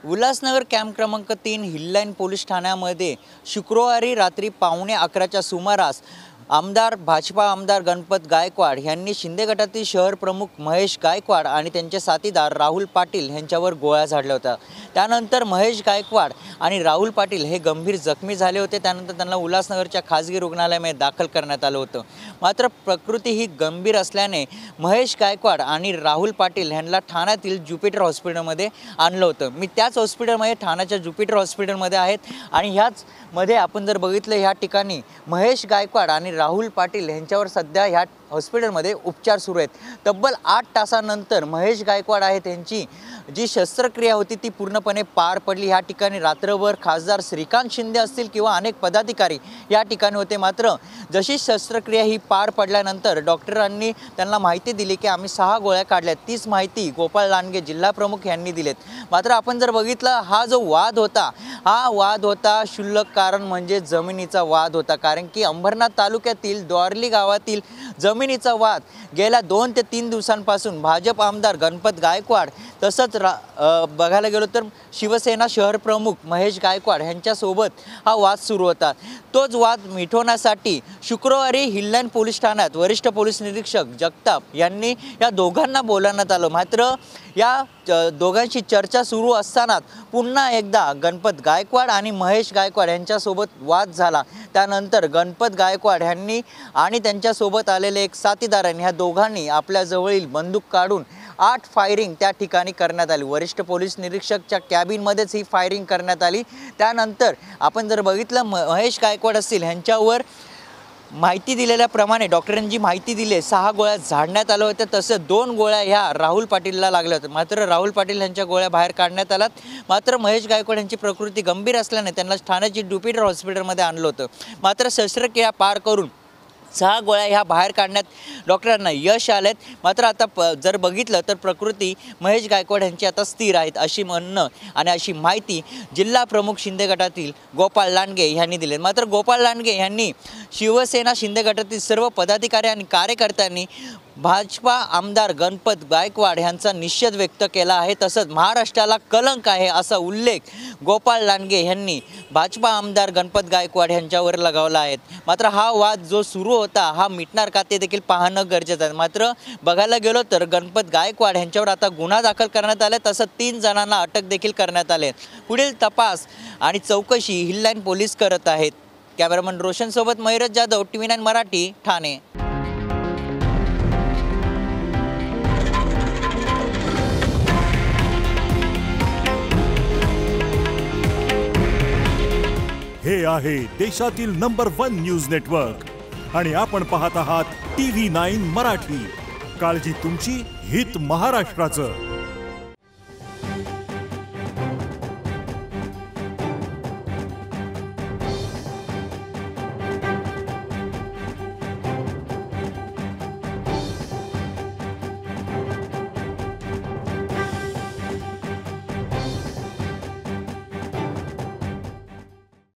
Ulhasnagar camp क्रमांक 3 हिललाईन police ठाण्यामध्ये शुक्रवारी रात्री 11:15च्या सुमारास भाजपा आमदार गणपत गायकवाड यांनी शिंदे गटातील शहर प्रमुख महेश गायकवाड आणि त्यांचे साथीदार राहुल पाटील यांच्यावर गोळ्या झाडल्या होत्या। त्यानंतर महेश गायकवाड आणि राहुल पाटील हे गंभीर जखमी झाले होते। त्यानंतर त्यांना उल्हासनगरच्या खासगी रुग्णालयामध्ये दाखल करण्यात आलं होतं। मात्र प्रकृती ही गंभीर असल्याने महेश गायकवाड आणि राहुल पाटील यांना ठाण्यातील ज्युपिटर हॉस्पिटलमध्ये आणलं होतं। मी त्याच हॉस्पिटलमध्ये ठाण्याच्या ज्युपिटर हॉस्पिटलमध्ये आहेत आणि ह्याच मध्ये आपण जर बघितलं ह्या ठिकाणी महेश गायकवाड आणि राहुल पाटील यांच्यावर सध्या ह्या हॉस्पिटलमध्ये उपचार सुरू आहेत। तब्बल 8 तासानंतर महेश गायकवाड आहे त्यांची जी शस्त्रक्रिया होती ती पूर्णपणे पार पडली। ह्या ठिकाणी रात्रभर खासदार श्रीकांत शिंदे असतील किंवा अनेक पदाधिकारी या ठिकाणी होते। मात्र जशी शस्त्रक्रिया ही पार पडल्यानंतर डॉक्टरांनी त्यांना माहिती दिली की आम्ही 6 गोळ्या काढल्यात। तीच माहिती गोपाळ लांडगे जिल्हा प्रमुख यांनी दिलेत। मात्र आपण जर बघितलं हा जो वाद होता क्षुल्लक कारण म्हणजे जमिनीचा वाद होता। कारण की अंबरनाथ तालुक्यातील द्वारली गावातील जमिनीचा वाद गेल्या 2 ते 3 दिवसांपासून भाजप आमदार गणपत गायकवाड तसंच बघायला गेलो तर शिवसेना शहर प्रमुख महेश गायकवाड यांच्यासोबत हा वाद सुरू होता। तोच वाद मिटवण्यासाठी शुक्रवारी हिललाईन पोलीस ठाण्यात वरिष्ठ पोलीस निरीक्षक जगताप यांनी या दोघांना बोलावण्यात आलं। मात्र या दोघांची चर्चा सुरू असतानाच पुन्हा एकदा गणपत गायकवाड आणि महेश गायकवाड यांच्यासोबत वाद झाला। त्यानंतर गणपत गायकवाड यांनी आणि त्यांच्यासोबत आलेले एक साथीदारांनी ह्या दोघांनी आपल्या जवळील बंदूक काढून 8 फायरिंग त्या ठिकाणी करण्यात आली। वरिष्ठ पोलीस निरीक्षकच्या कॅबिनमध्येच ही फायरिंग करण्यात आली। त्यानंतर आपण जर बघितलं महेश गायकवाड असतील यांच्यावर माहिती दिलेल्याप्रमाणे डॉक्टरांनी माहिती दिली 6 गोळ्या झाडण्यात आल्या होत्या। तसं 2 गोळ्या ह्या राहुल पाटीलला लागल्या होत्या। मात्र राहुल पाटील यांच्या गोळ्या बाहेर काढण्यात आल्यात। मात्र महेश गायकवाड यांची प्रकृती गंभीर असल्याने त्यांना ठाण्याची ज्युपिटर हॉस्पिटलमध्ये आणलं होतं। मात्र शस्त्रक्रिया पार करून 6 गोळ्या ह्या बाहेर काढण्यात डॉक्टरांना यश आलेत। मात्र आता जर बघितलं तर प्रकृती महेश गायकवाड यांची आता स्थिर आहेत अशी म्हणणं आणि अशी माहिती जिल्हा प्रमुख शिंदे गटातील गोपाळ लांडगे यांनी दिली। मात्र गोपाळ लांडगे यांनी शिवसेना शिंदे गटातील सर्व पदाधिकारी आणि कार्यकर्त्यांनी भाजपा आमदार गणपत गायकवाड यांचा निषेध व्यक्त केला आहे। तसंच महाराष्ट्राला कलंक आहे असा उल्लेख गोपाळ लांडगे यांनी भाजपा आमदार गणपत गायकवाड यांच्यावर लगावला आहे। मात्र हा वाद जो सुरू होता हा मिटणार का ते देखील पाहणं गरजेचं आहे। मात्र बघायला गेलो तर गणपत गायकवाड यांच्यावर आता गुन्हा दाखल करण्यात आला। तसंच 3 जणांना अटक देखील करण्यात आले। पुढील तपास आणि चौकशी हिललाईन पोलीस करत आहेत। कॅमेरामन रोशन सोबत मयूरज जाधव, TV9 मराठी, ठाणे। हे आहे देशातील नंबर 1 न्यूज नेटवर्क आणि आपण पाहत आहात TV9 मराठी। काळजी तुमची, हित महाराष्ट्राचं।